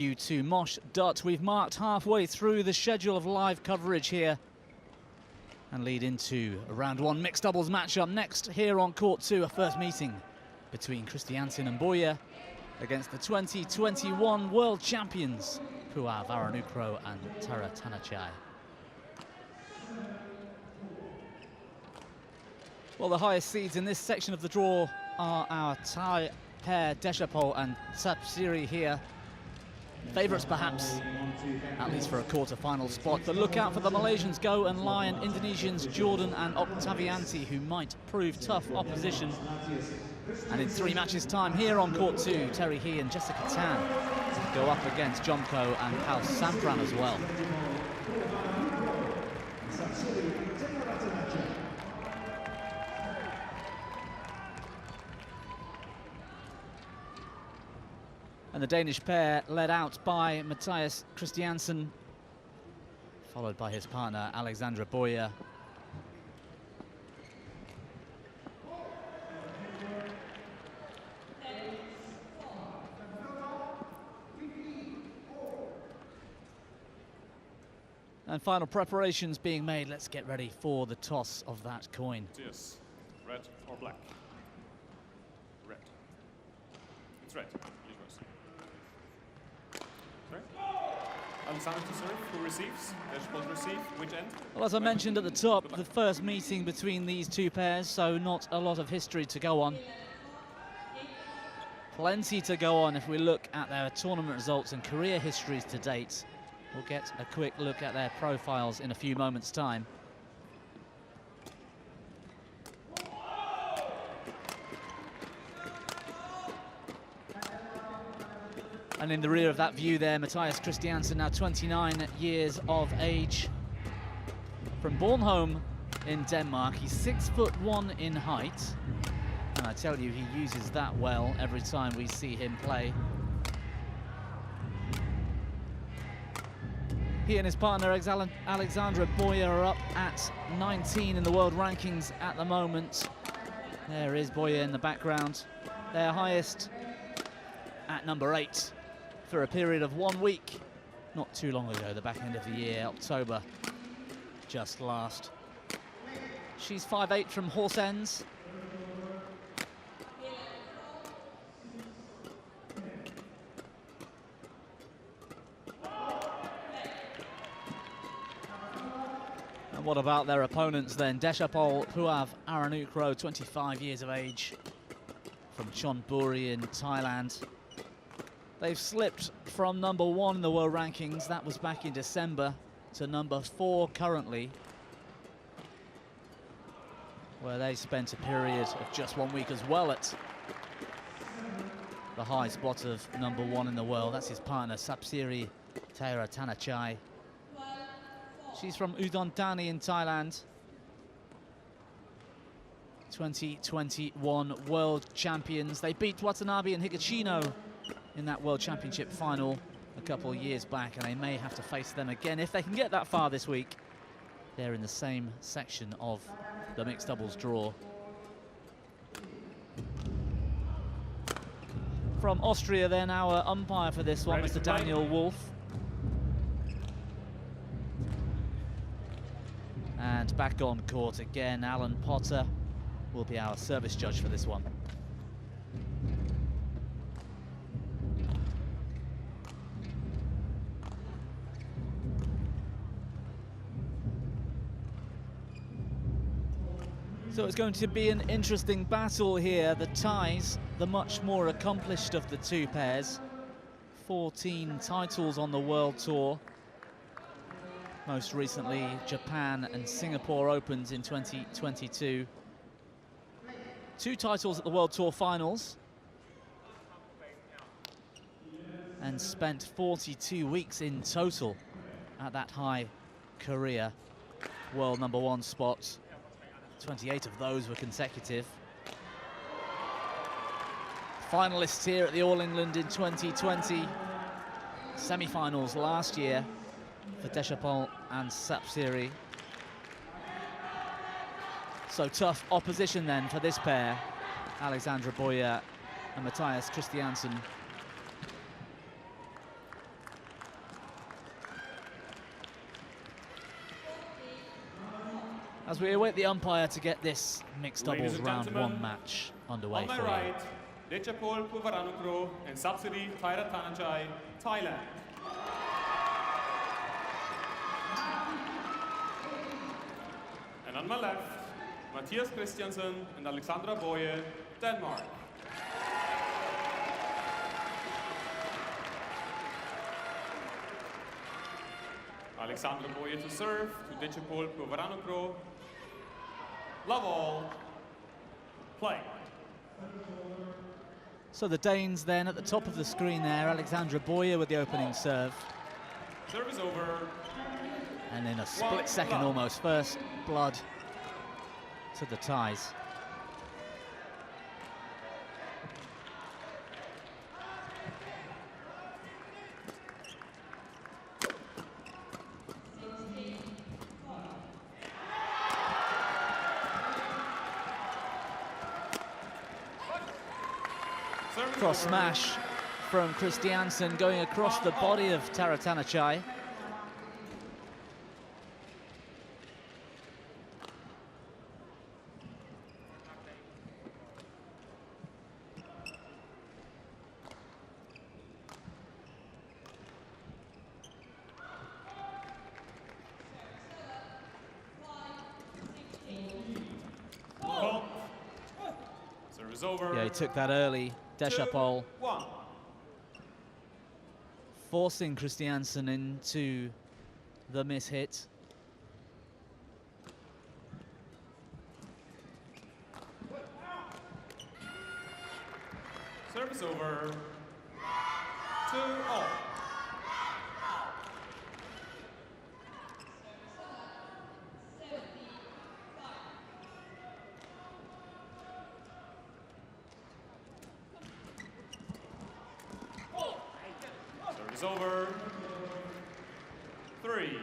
You to Mosh Dut. We've marked halfway through the schedule of live coverage here and lead into a round one mixed doubles matchup next here on court two, a first meeting between Christiansen and Bøje against the 2021 world champions Puavaranukroh and Taerattanachai. Well, the highest seeds in this section of the draw are our Thai pair Deshapol and Sapsiri here. Favourites perhaps, at least for a quarter-final spot. But look out for the Malaysians Go and Lion, Indonesians Jordan and Octavianti, who might prove tough opposition. And in 3 matches' time here on court two, Terry He and Jessica Tan go up against Jomko and Pal Sampran as well. And the Danish pair led out by Mathias Christiansen, followed by his partner Alexandra Bøje. And final preparations being made. Let's get ready for the toss of that coin. Yes. Red or black? Red. It's red. Alexander to serve, who receives? They're supposed to receive, which end? Well, as I mentioned at the top, the first meeting between these two pairs, so not a lot of history to go on. Plenty to go on if we look at their tournament results and career histories to date. We'll get a quick look at their profiles in a few moments' time. And in the rear of that view there, Mathias Christiansen, now 29 years of age, from Bornholm in Denmark. He's 6'1" in height, and I tell you, he uses that well every time we see him play. He and his partner Alexandra Bøje are up at 19 in the world rankings at the moment. There is Bøje in the background. Their highest at number 8. For a period of 1 week, not too long ago, the back end of the year, October, just last. She's 5'8" from Horsens. And what about their opponents then? Deshapol Puavaranukroh, 25 years of age, from Chonburi in Thailand. They've slipped from number 1 in the world rankings, that was back in December, to number 4 currently, where they spent a period of just 1 week as well at the high spot of number 1 in the world. That's his partner, Sapsiri Taerattanachai. She's from Udon Thani in Thailand. 2021 world champions. They beat Watanabe and Higashino in that World Championship final a couple of years back, and they may have to face them again if they can get that far this week. They're in the same section of the mixed doubles draw. From Austria then, our umpire for this one, Mr. Daniel Wolf. And back on court again, Alan Potter will be our service judge for this one. So it's going to be an interesting battle here. The Thais, the much more accomplished of the two pairs. 14 titles on the World Tour. Most recently, Japan and Singapore Opens in 2022. 2 titles at the World Tour finals. And spent 42 weeks in total at that high career world number 1 spot. 28 of those were consecutive. Finalists here at the All England in 2020. Semi-finals last year for Deshapol and Sapsiri. So tough opposition then for this pair, Alexandra Bøje and Mathias Christiansen. As we await the umpire to get this mixed Ladies doubles and round gentlemen, one match underway on my for you. right, Puavaranukroh and subsidy Taerattanachai, Thailand. And on my left, Christiansen and Bøje, Denmark. Bøje to serve to Puavaranukroh. Love all. Play. So the Danes then at the top of the screen there, Bøje with the opening serve. Serve is over. And in a split second almost, first blood to the ties. Cross smash from Christiansen going across the body of Taerattanachai. Serve is over. Yeah, he took that early. Deshapol forcing Christiansen into the miss-hit. Service over. 2-all. Service over. 3-2.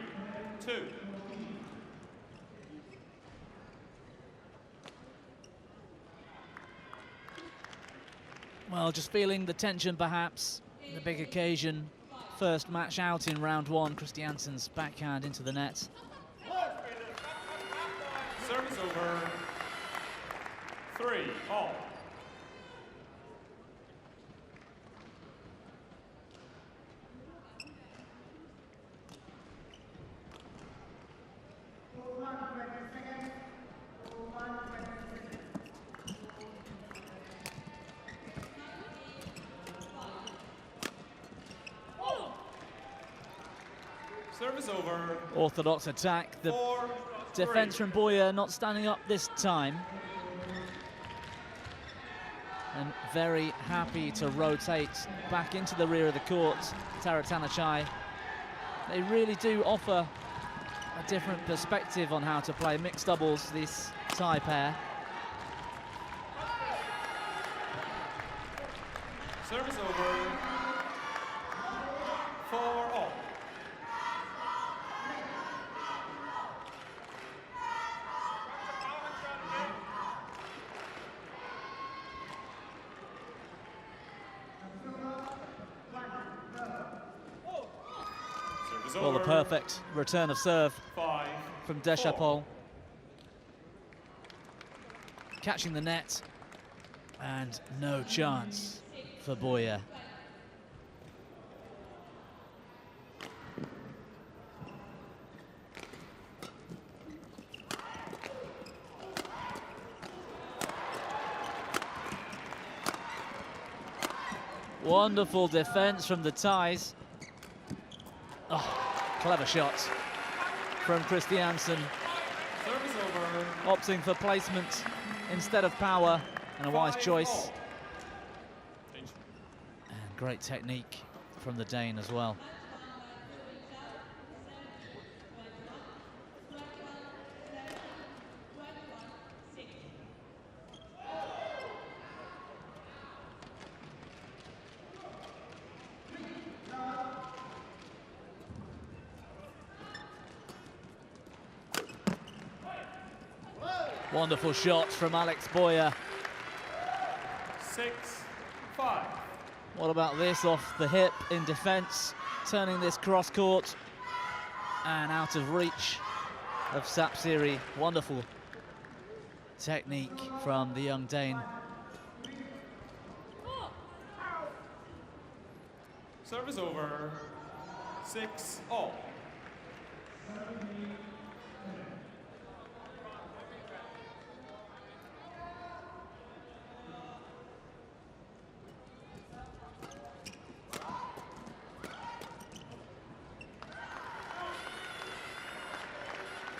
Well, just feeling the tension perhaps, the big occasion. First match out in round one, Christiansen's backhand into the net. Service over. 3-all. Service over. Orthodox attack. The 4-3. defense from Bøje not standing up this time. And very happy to rotate back into the rear of the court, Taerattanachai. They really do offer a different perspective on how to play mixed doubles, this Thai pair. Service over. 4-all. Well, the perfect return of serve 5-4. from Deshapol. Catching the net, and no chance for Bøje. Wonderful defense from the Thais. Oh, clever shot from Christiansen. Service over. Opting for placement instead of power, and a wise choice. And great technique from the Dane as well. Wonderful shot from Bøje. 6-5. What about this off the hip in defence, turning this cross court and out of reach of Sapsiri. Wonderful technique from the young Dane. Service over. 6-all.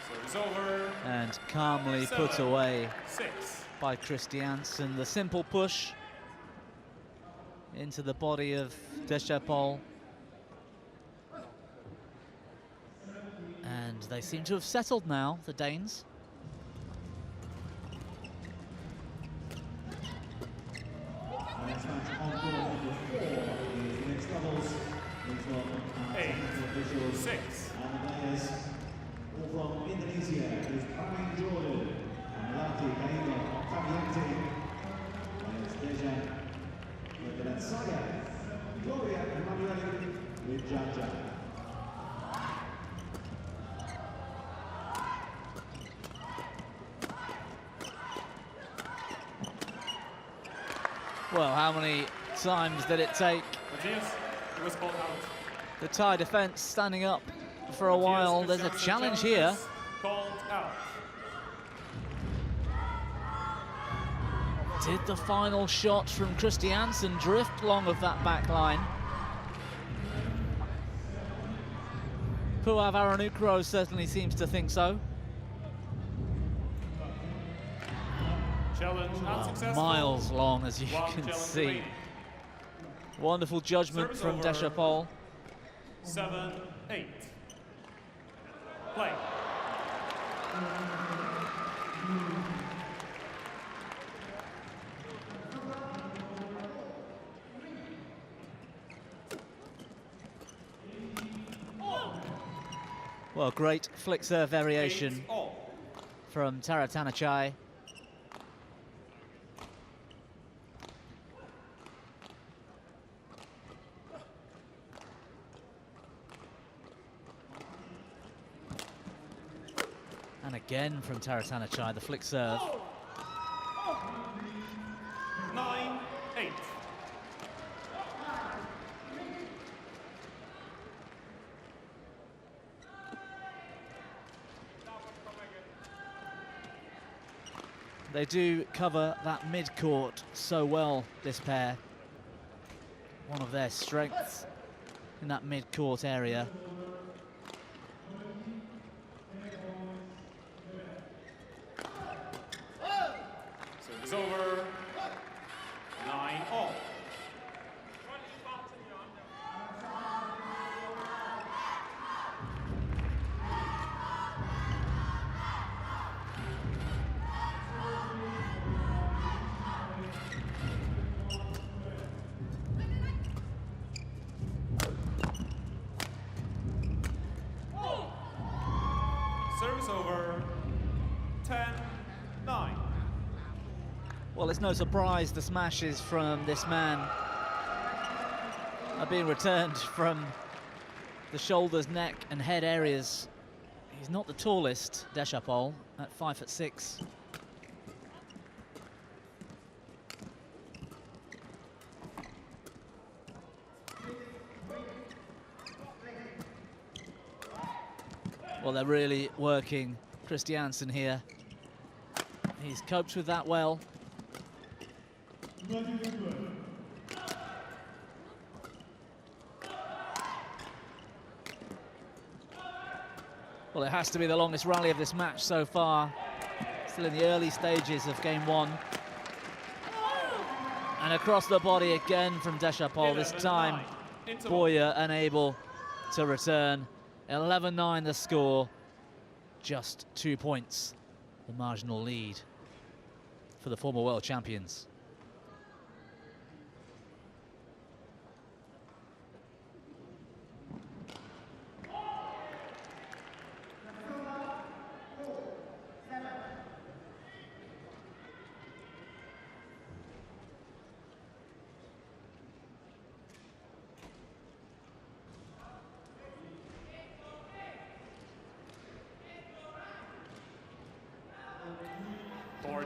Service over. And calmly put away 6. by Christiansen. The simple push into the body of Deschapol. And they seem to have settled now, the Danes. Eight. 6. All from Indonesia is Prime Jordan, and Melati Kaino Fabianti, and it's Deja Saga, Gloria Emanuele with Jaja. Well, how many times did it take? Matthias, it was called out. The Thai defense standing up for a while. There's a challenge here. Called out. Did the final shot from Christiansen drift long of that back line? Puavaranukroh certainly seems to think so. Challenge unsuccessful. Miles long, as you One can challenge see. remaining. Wonderful judgment Service from over. Deschapol. 7-8. Play. Well, great flick serve variation 8-all. from Taerattanachai. And again from Taerattanachai, the flick serve. 9-8. They do cover that mid-court so well, this pair. One of their strengths in that mid-court area. Service over. 9-all. Service over. 10-9. Well, it's no surprise the smashes from this man are being returned from the shoulders, neck and head areas. He's not the tallest, Deschapol, at 5'6". Well, they're really working Christiansen here. He's coped with that well. Well, it has to be the longest rally of this match so far. Still in the early stages of game one. And across the body again from Deschapol. This time, Bøje unable to return. 11-9 the score. Just 2 points, the marginal lead for the former world champions.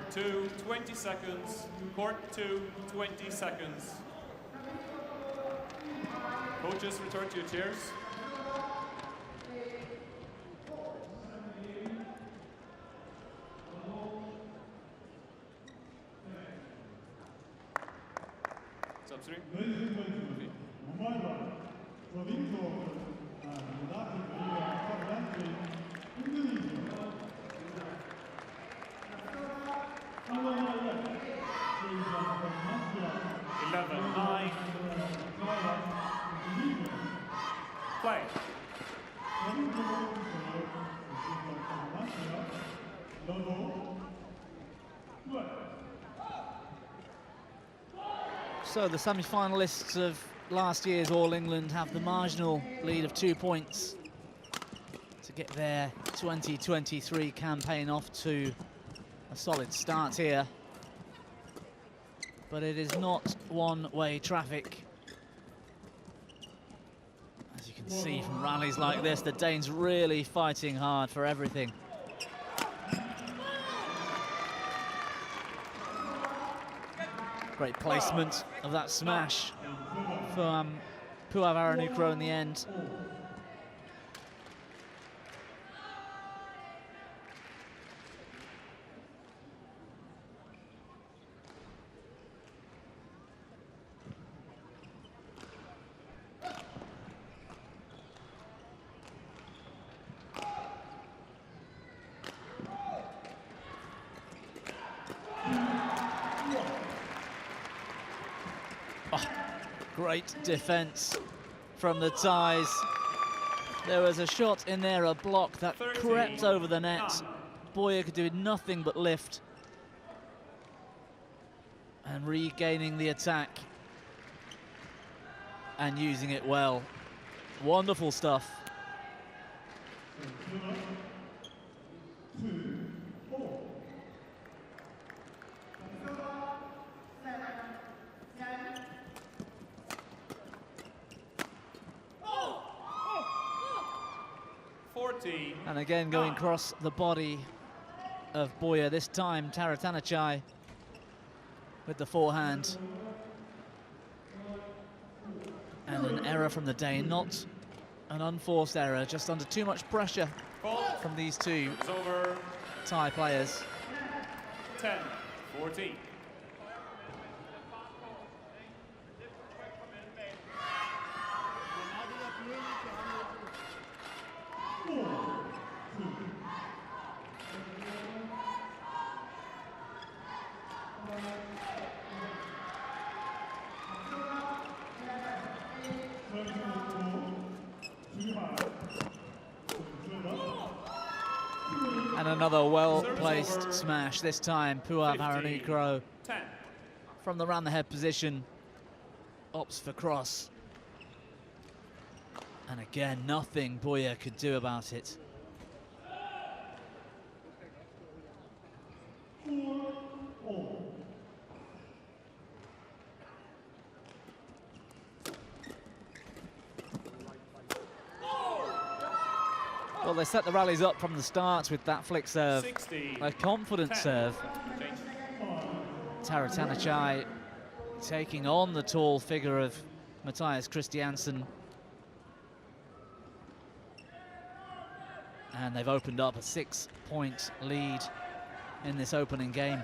Court 2, 20 seconds. Court 2, 20 seconds. Coaches, return to your chairs. Sub-3. Play. So the semi-finalists of last year's All England have the marginal lead of 2 points to get their 2023 campaign off to a solid start here. But it is not one-way traffic. As you can see from rallies like this, the Danes really fighting hard for everything. Great placement of that smash from Puavaranukroh in the end. Great defense from the Thais. There was a shot in there, a block that crept over the net. Bøje could do nothing but lift. And regaining the attack. And using it well. Wonderful stuff. And again going across the body of Bøje, this time Taerattanachai with the forehand. And an error from the Dane, not an unforced error, just under too much pressure from these two Thai players. 10-14. And another well-placed smash, this time Puavaranukroh from the round-the-head position, opts for cross. And again, nothing Bøje could do about it. Well, they set the rallies up from the start with that flick serve, a confident serve. Taerattanachai taking on the tall figure of Christiansen. And they've opened up a 6-point lead in this opening game.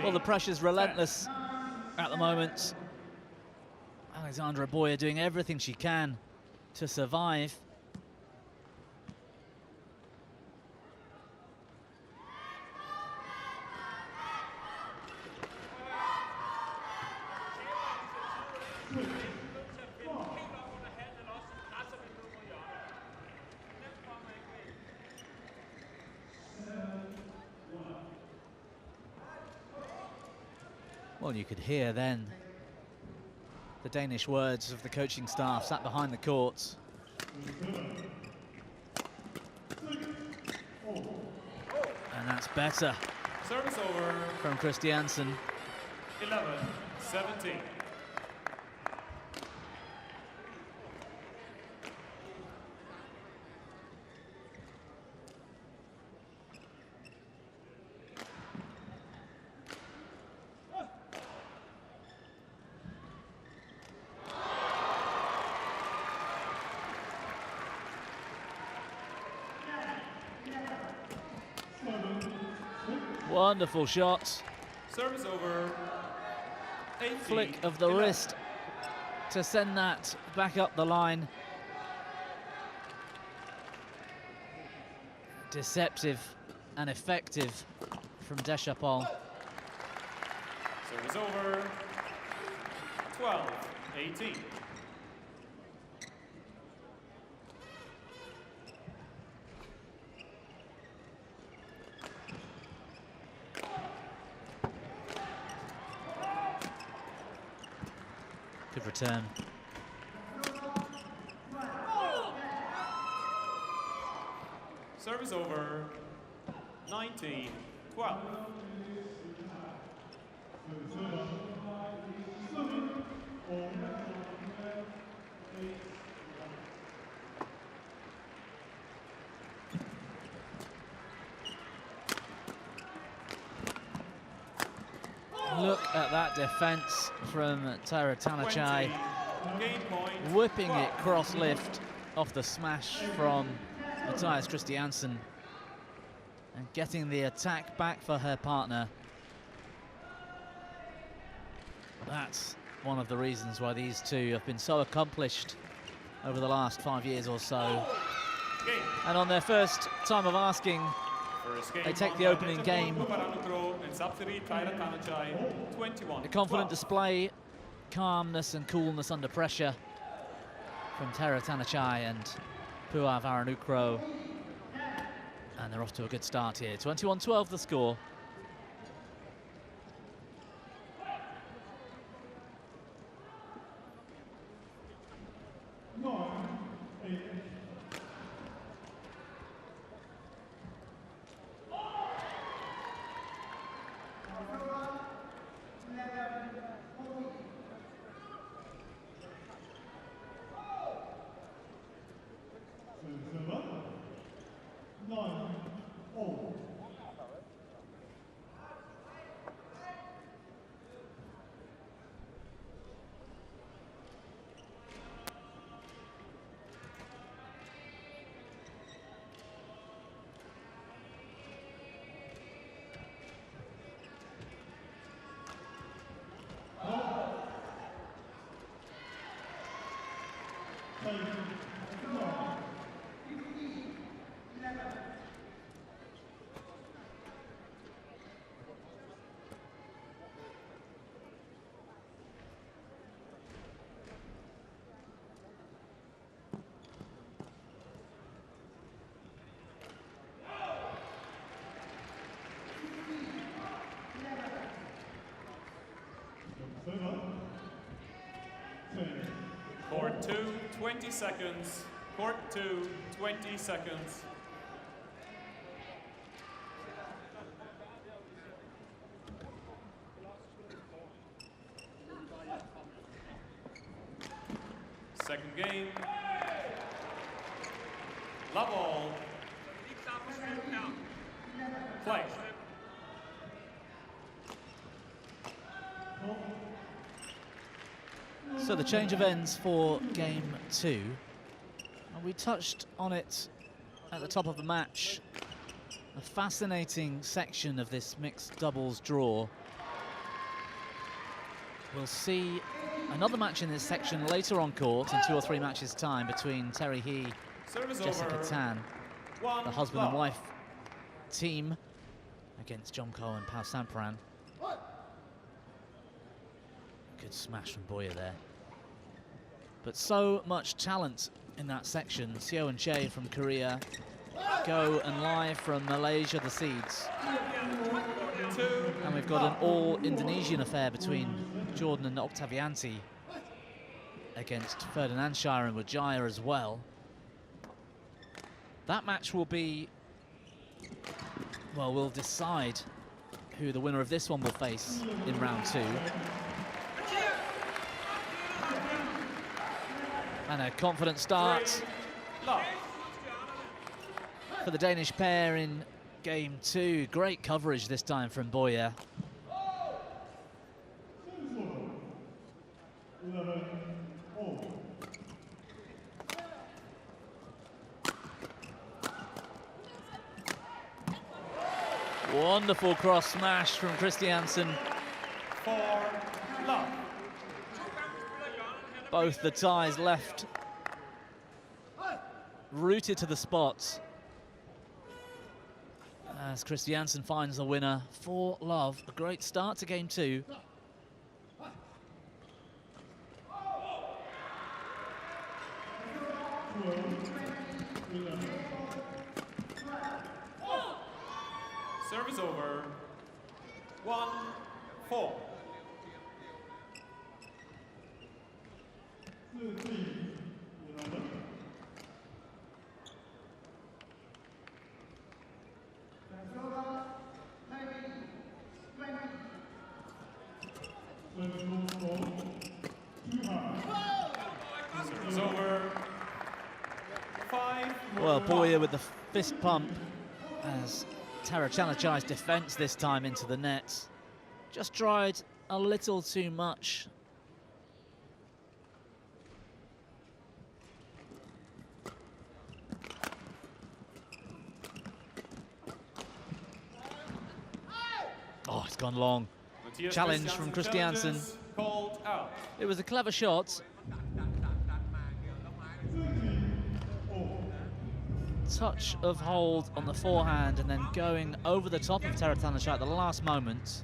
Well, the pressure's relentless at the moment. Alexandra Bøje doing everything she can to survive. Well, you could hear then the Danish words of the coaching staff sat behind the court. And that's better. Service over. From Christiansen. 11-17. Wonderful shot. Service over. 18, Flick of the 11. wrist to send that back up the line. Deceptive and effective from Deschapol. Service over. 12-18. Good return. Service over. 19-12. Look at that defense from Taerattanachai, Game point. whipping it cross lift off the smash from Matthias Christiansen and getting the attack back for her partner. That's one of the reasons why these two have been so accomplished over the last 5 years or so. Game. And on their first time of asking, First game they take won the by opening game. Puavaranukroh and Sapsiri Taerattanachai, 21. A confident display, calmness and coolness under pressure from Taerattanachai and Puavaranukroh. And they're off to a good start here. 21-12 the score. Court 2, 20 seconds. Court 2, 20 seconds. Second game. Love all. Play. So the change of ends for game 2. And we touched on it at the top of the match. A fascinating section of this mixed doubles draw. We'll see another match in this section later on court in 2 or 3 matches time between Terry He, Service Jessica over. Tan, the husband love. and wife team against John Cole and Pao Samparan. Good smash from Bøje there. But so much talent in that section. Seo and Che from Korea, Go and Lai from Malaysia, the seeds. And we've got an all-Indonesian affair between Jordan and Octavianti against Taerattanachai and Wijaya as well. That match will be, well, we'll decide who the winner of this one will face in round 2. And a confident start for the Danish pair in game 2. Great coverage this time from Bøje. Wonderful cross smash from Christiansen. Both the ties left rooted to the spot as Christiansen finds the winner. 4-love, a great start to game 2. Service over. 1-4. Service over. 5. Well, Bøje with the fist pump as Taerattanachai's defense this time into the net just tried a little too much. Oh, it's gone long. Challenge from Christiansen. Called out. It was a clever shot. Touch of hold on the forehand and then going over the top of Taerattanachai at the last moment.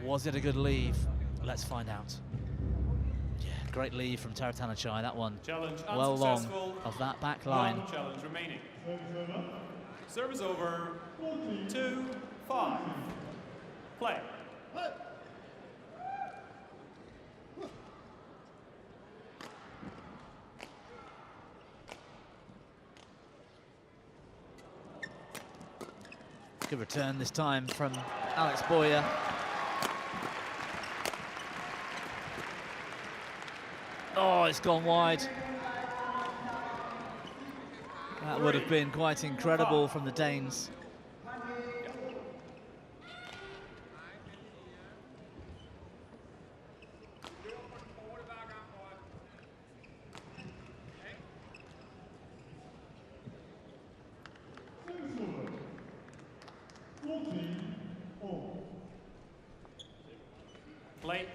Was it a good leave? Let's find out. Yeah, great leave from Taerattanachai. That one Challenge well long unsuccessful. of that back line. One challenge remaining. Service over. 2-5. Play. Good return this time from Alex Bøje. Oh, it's gone wide. That would have been quite incredible from the Danes. Play.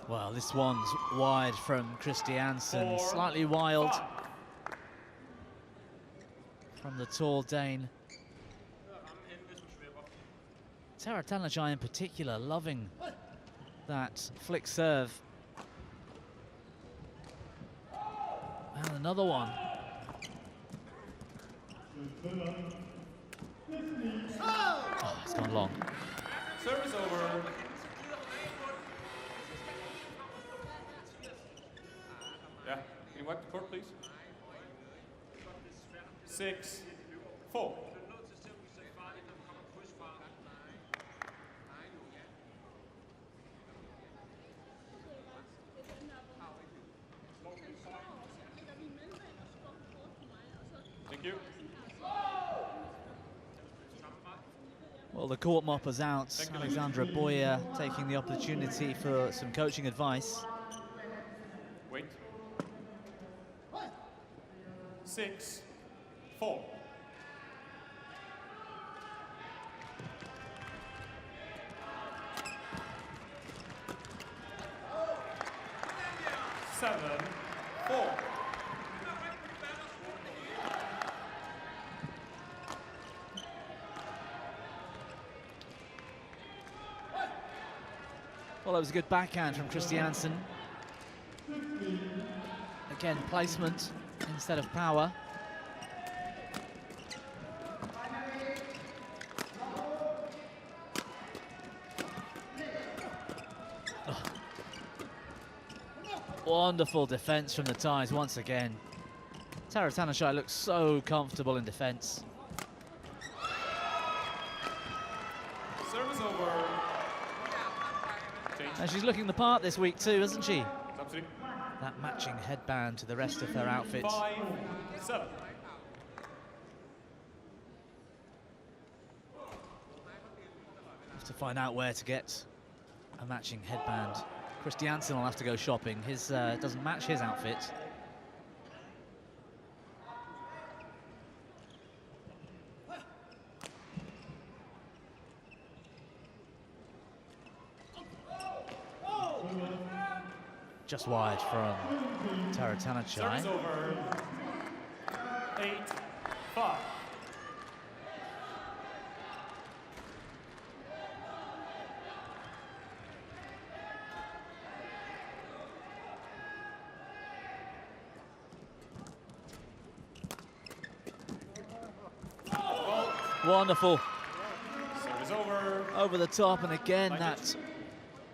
Well, this one's wide from Christiansen, 4, slightly wild 5. from the tall Dane. Taerattanachai in particular loving that flick serve. And another one. Oh, it's gone long. Service over. Yeah, can you wipe the court, please? 6-4. Thank you. Well, the court mopper's out. Alexandra Bøje taking the opportunity for some coaching advice. Wait. 6-4. Seven, 4. Well, that was a good backhand from Christiansen. Again, placement instead of power. Oh. Wonderful defense from the Thais once again. Taerattanachai looks so comfortable in defense. Service over. Change. And she's looking the part this week too, isn't she? Absolutely. That matching headband to the rest of her outfit. 5-7. Have to find out where to get a matching headband. Christiansen will have to go shopping. His doesn't match his outfit. Just wide from Taerattanachai. Service over. 8-5. Wonderful. Service over. Over the top, and again that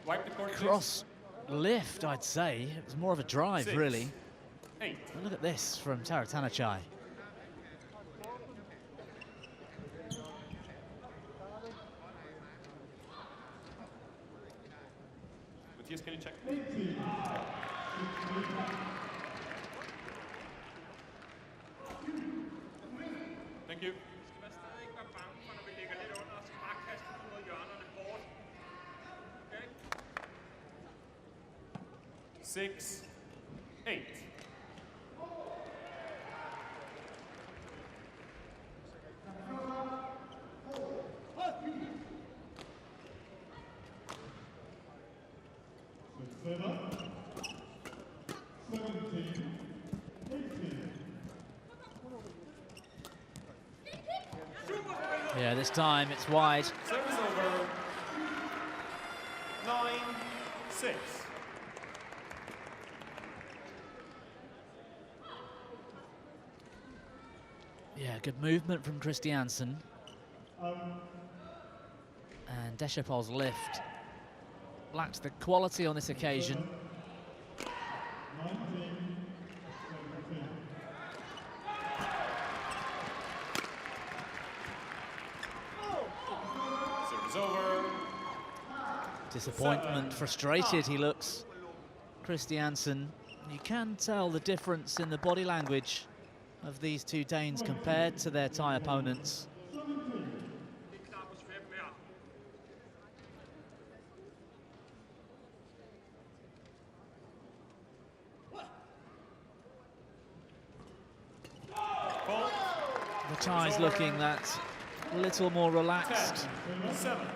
Wipe the court, cross lift, I'd say. It was more of a drive, 6, really. 8. But look at this from Taerattanachai. Matthias, can you check? Thank you. 6-8. Yeah, this time it's wide. Service over. 9-6. Yeah, good movement from Christiansen. And Deschapol's lift lacked the quality on this occasion. Service over. Disappointment, frustrated he looks. Christiansen, you can tell the difference in the body language of these two Danes compared to their Thai opponents. The Thais looking that little more relaxed. 7.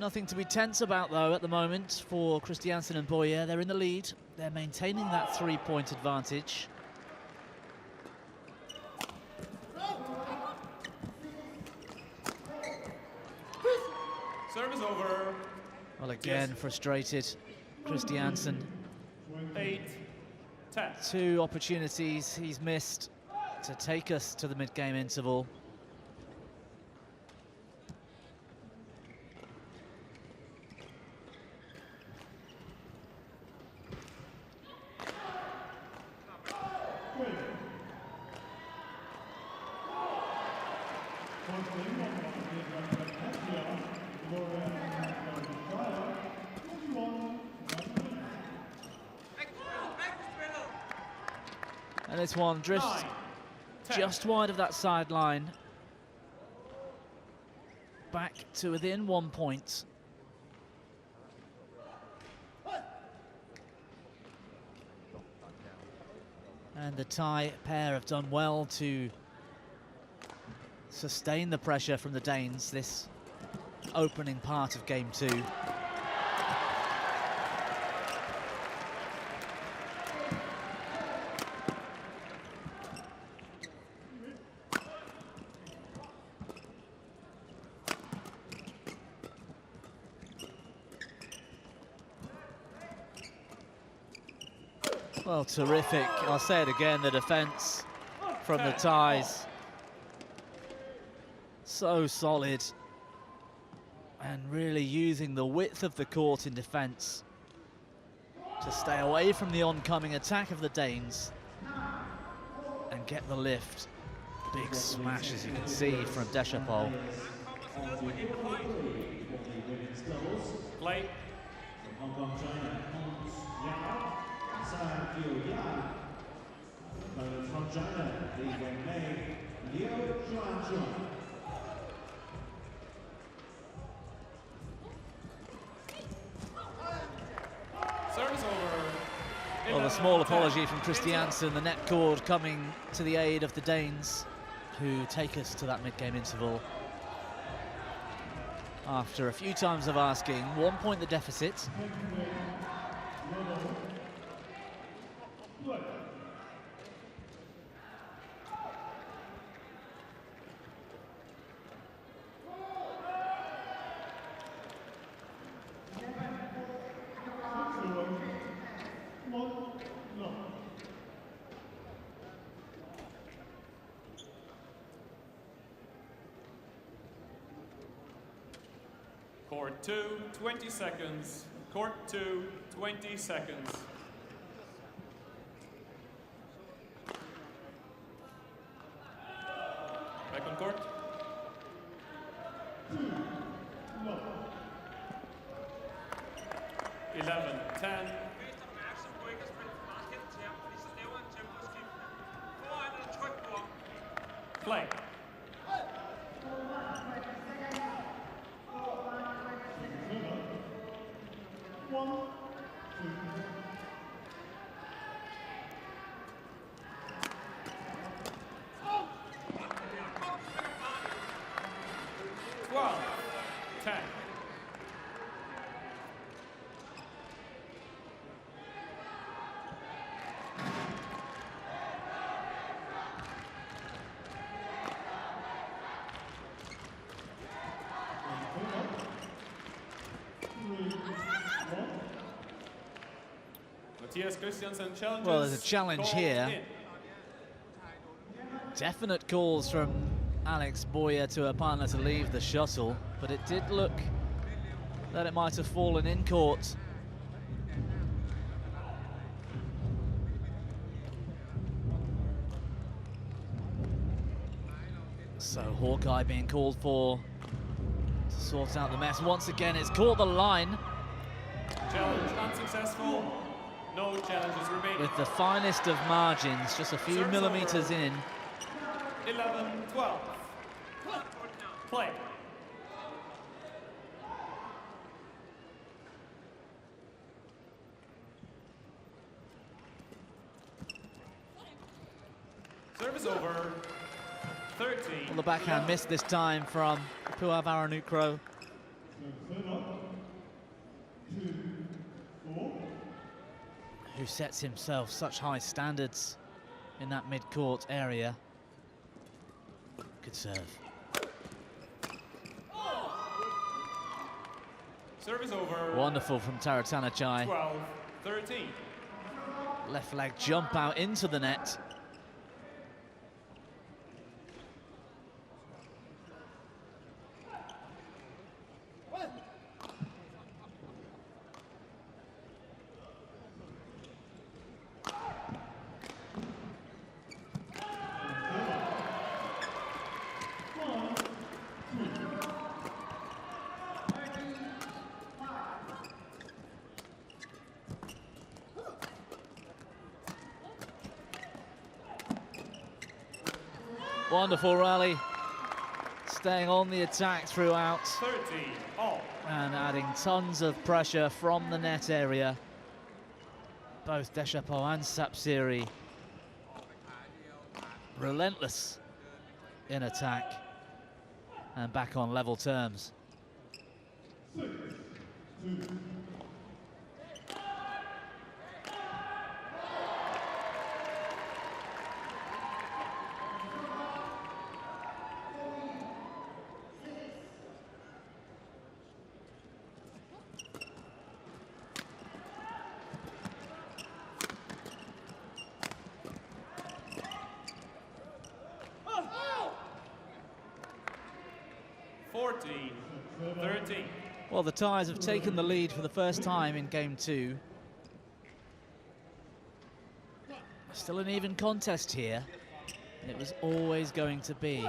Nothing to be tense about, though, at the moment for Christiansen and Bøje. They're in the lead. They're maintaining that 3-point advantage. Service over. Well, again, frustrated Christiansen. 8-10. 2 opportunities he's missed to take us to the mid-game interval. And this one drifts 9-10. just wide of that sideline. Back to within 1 point. And the Thai pair have done well to sustain the pressure from the Danes this opening part of game 2. Well, terrific. I'll say it again, the defense from the Thais. So solid. And really using the width of the court in defense to stay away from the oncoming attack of the Danes and get the lift. Big smash, as you can see, from Deschapol. Play. From Hong Kong, China, from China, Service over. Well, a small apology from Christiansen, the net cord coming to the aid of the Danes, who take us to that mid-game interval. After a few times of asking, 1 point the deficit. Court 2, 20 seconds. Court 2, 20 seconds. Back on court. 11, 10. Play. Christiansen challenges. Well, there's a challenge here. Definite calls from Alex Bøje to a partner to leave the shuttle, but it did look that it might have fallen in court. So Hawkeye being called for to sort out the mess. Once again, it's caught the line. Challenge unsuccessful. No challenges remaining. With the finest of margins, just a few Serves millimeters over. in. 11, 12. Play. Service over. 13. Well, the backhand missed this time from Puavaranukroh. Who sets himself such high standards in that mid-court area. Good serve. Service over. Wonderful from Taerattanachai. 12, 13. Left leg jump out into the net. Wonderful rally, staying on the attack throughout 30 all. and adding tons of pressure from the net area. Both Deschapol and Sapsiri relentless in attack and back on level terms. 14-13. Well, the Thais have taken the lead for the first time in game 2. Still an even contest here. It was always going to be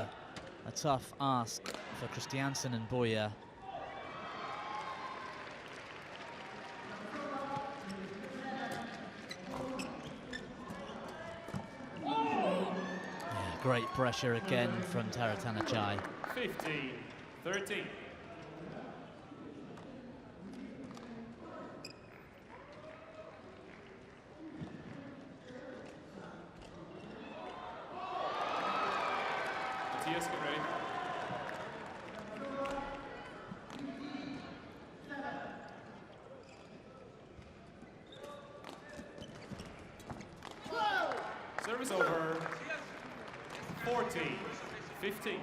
a tough ask for Christiansen and Bøje. Great pressure again from Taerattanachai. 15-13. Matthias, get ready. Service over. 40-15.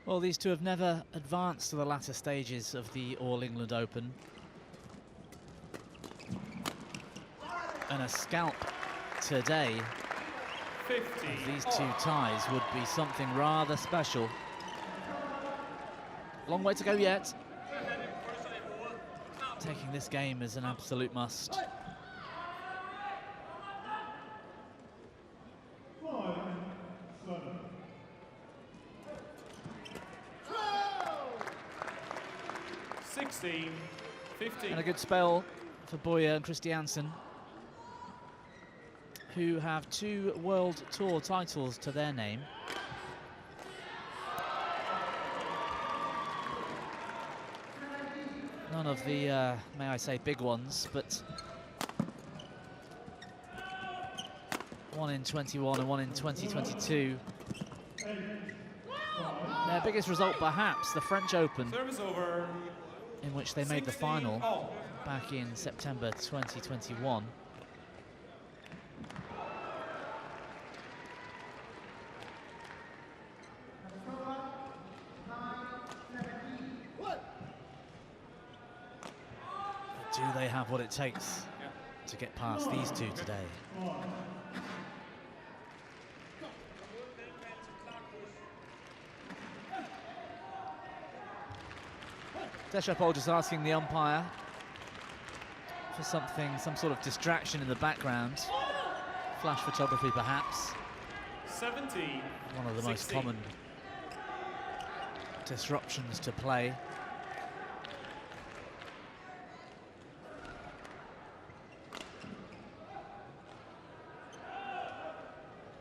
Well, these two have never advanced to the latter stages of the All England Open. And a scalp today of these two Thais would be something rather special. Long way to go yet. Taking this game as an absolute must. And a good spell for Bøje and Christiansen, who have 2 World Tour titles to their name. None of the, may I say, big ones, but one in 21 and one in 2022. Their biggest result, perhaps, the French Open, in which they made the final back in September 2021. Do they have what it takes to get past these two today? Deshapol just asking the umpire for something, some sort of distraction in the background. Flash photography, perhaps. 17. One of the most common disruptions to play.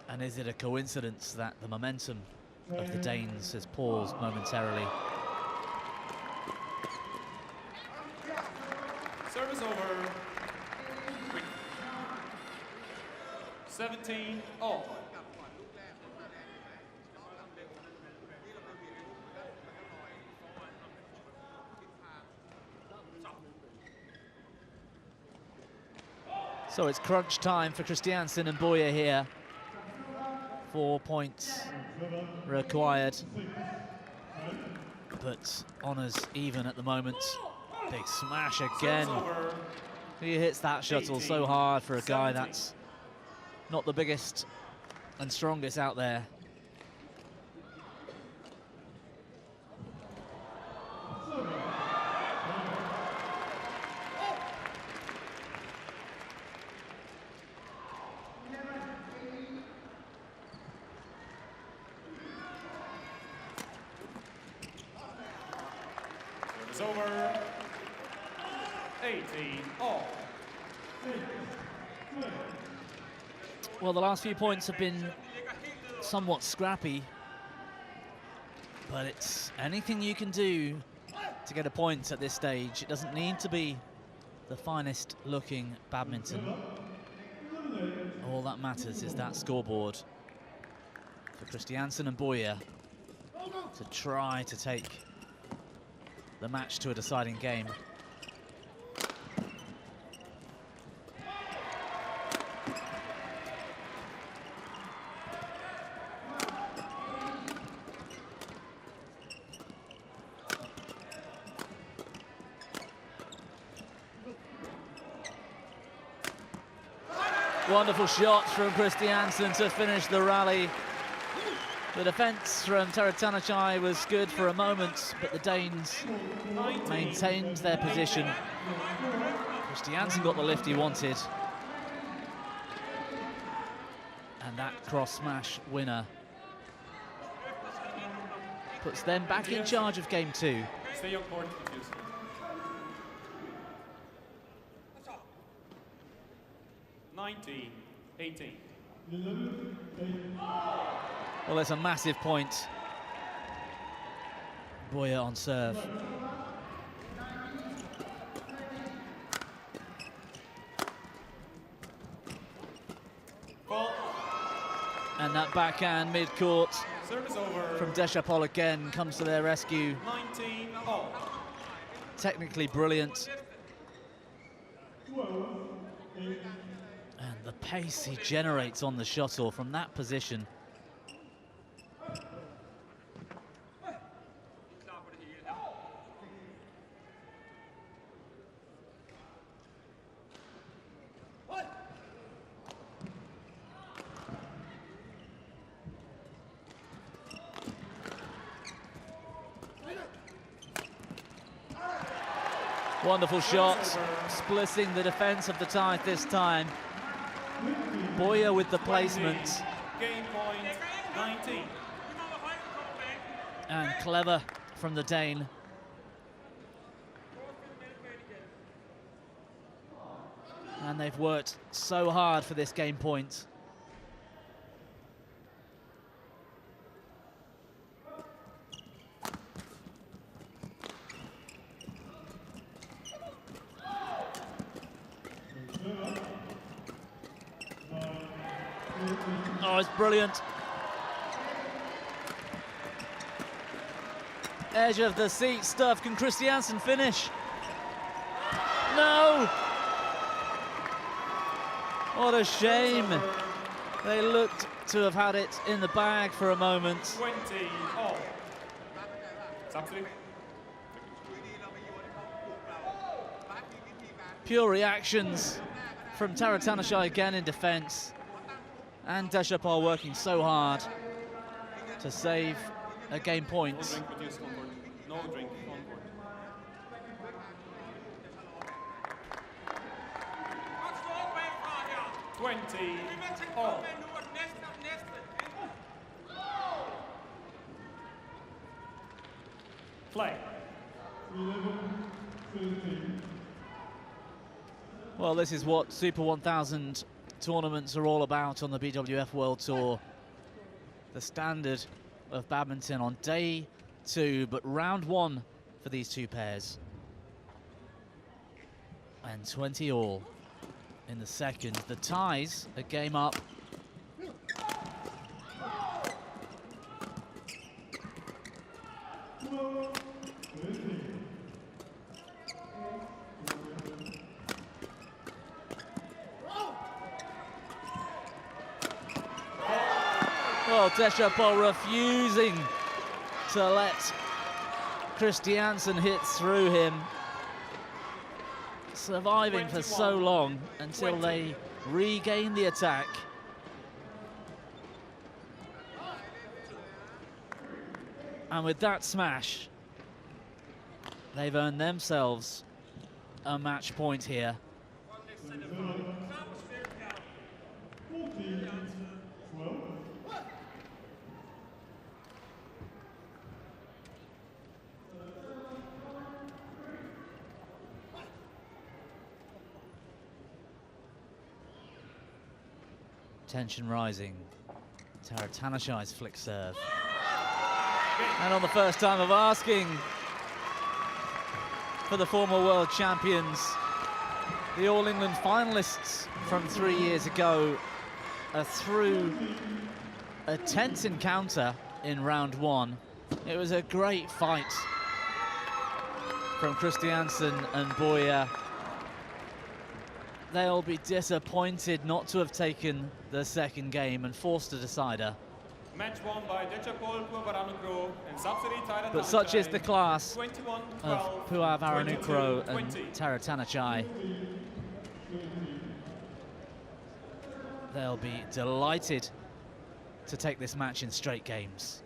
And is it a coincidence that the momentum of the Danes has paused momentarily? Service over. 17 all. So it's crunch time for Christiansen and Bøje here. 4 points required, but honours even at the moment. Big smash again. He hits that shuttle so hard for a guy that's not the biggest and strongest out there. It's over. 18 all. Well, the last few points have been somewhat scrappy, but it's anything you can do to get a point at this stage. It doesn't need to be the finest looking badminton. All that matters is that scoreboard for Christiansen and Bøje to try to take the match to a deciding game. Wonderful shot from Christiansen to finish the rally. The defence from Taerattanachai was good for a moment, but the Danes maintained their position. Christiansen got the lift he wanted. And that cross smash winner puts them back in charge of game 2. Stay on court, please. (19, 18). Well, it's a massive point. Bøje on serve. Ball. And that backhand mid-court Service over. from Deschapol again comes to their rescue. 19 all. Technically brilliant. And the pace he generates on the shuttle from that position. Wonderful shot, splitting the defence of the Thai this time. Bøje with the placement. Game point 19. And clever from the Dane. And they've worked so hard for this game point. Oh, it's brilliant. Edge of the seat stuff. Can Christiansen finish? No! What a shame. They looked to have had it in the bag for a moment. 20 all. Subsidy. Pure reactions from Taerattanachai again in defence. And Deschapol working so hard to save a game point. No drink produced on board. No drink on board. (20 all). Play. Well, this is what Super 1000 tournaments are all about on the BWF World Tour. The standard of badminton on day 2, but round 1 for these two pairs. And 20 all in the second. The ties a game up. Well, Deschapol refusing to let Christiansen hit through him. Surviving for so long until they regain the attack. And with that smash, they've earned themselves a match point here. Tension rising. Taerattanachai's flick serve. And on the first time of asking for the former world champions, the All England finalists from 3 years ago are through a tense encounter in round 1. It was a great fight from Christiansen and Bøje. They'll be disappointed not to have taken the second game and forced a decider. Match won by Deschapol, Puavaranukroh, and subsidy Taerattanachai. But such is the class 21, of 12, Puavaranukroh 22, and 20. Taerattanachai. they'll be delighted to take this match in straight games.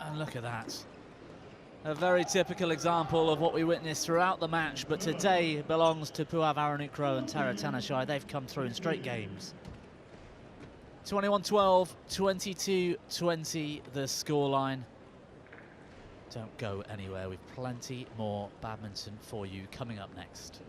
And look at that. A very typical example of what we witnessed throughout the match, but today belongs to Puavaranukroh and Taerattanachai. They've come through in straight games. 21-12, 22-20 the scoreline. Don't go anywhere, we've plenty more badminton for you coming up next.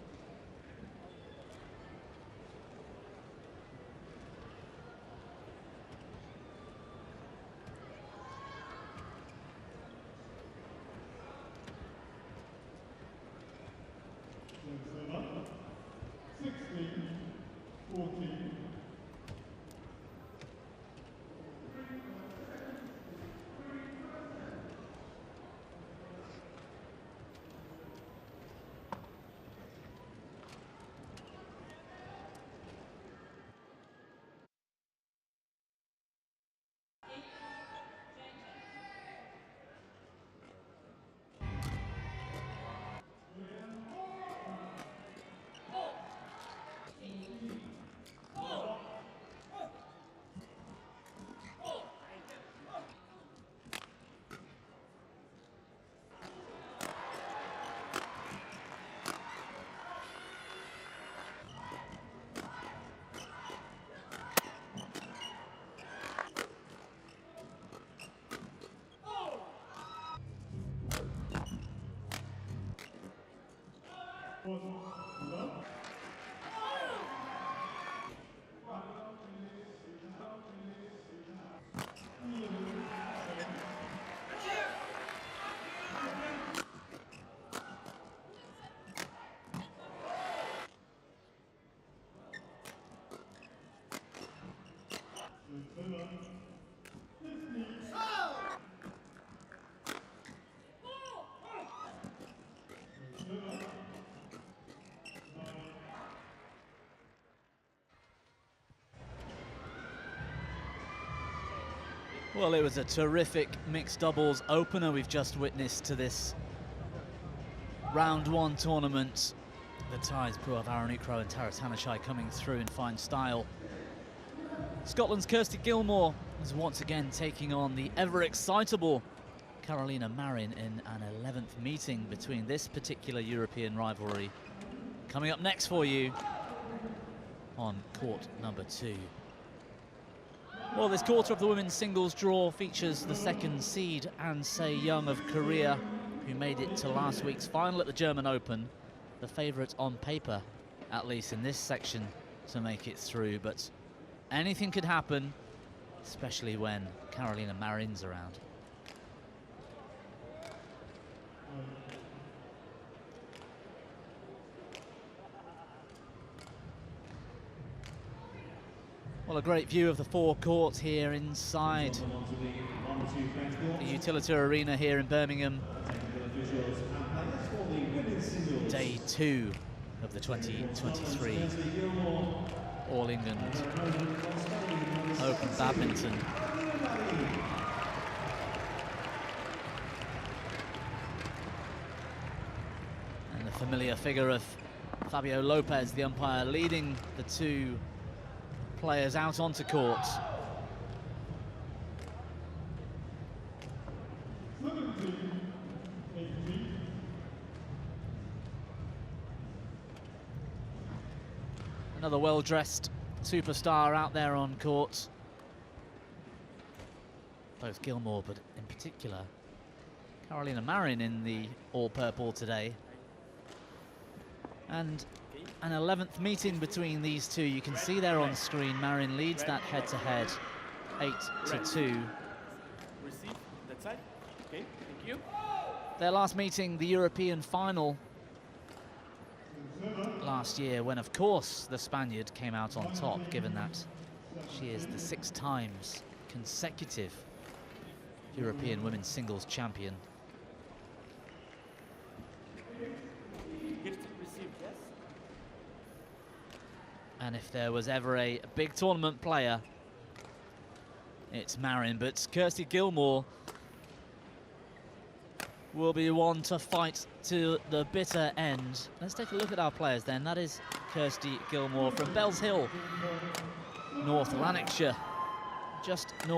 Well, it was a terrific mixed doubles opener we've just witnessed to this round one tournament. The ties Puavaranukroh and Taerattanachai coming through in fine style. Scotland's Kirsty Gilmore is once again taking on the ever-excitable Carolina Marin in an 11th meeting between this particular European rivalry. Coming up next for you on court number 2. Well, this quarter of the women's singles draw features the second seed, An Se-young of Korea, who made it to last week's final at the German Open. The favourite on paper, at least in this section, to make it through. But anything could happen, especially when Carolina Marin's around. Well, a great view of the forecourt here inside the Utilita Arena here in Birmingham. Day 2 of the 2023 All England Open Badminton. And the familiar figure of Fabio Lopez, the umpire, leading the two players out onto court. Another well-dressed superstar out there on court. Both Gilmore, but in particular Carolina Marin in the all-purple today. And an 11th meeting between these two. You can see there on screen, Marin leads that head-to-head 8-2. Receive that side. Okay, thank you. Their last meeting, the European final last year, when of course the Spaniard came out on top, given that she is the 6 times consecutive European women's singles champion. And if there was ever a big tournament player, it's Marin. But Kirsty Gilmore will be one to fight to the bitter end. Let's take a look at our players then. That is Kirsty Gilmore from Bells Hill, North Lanarkshire, just north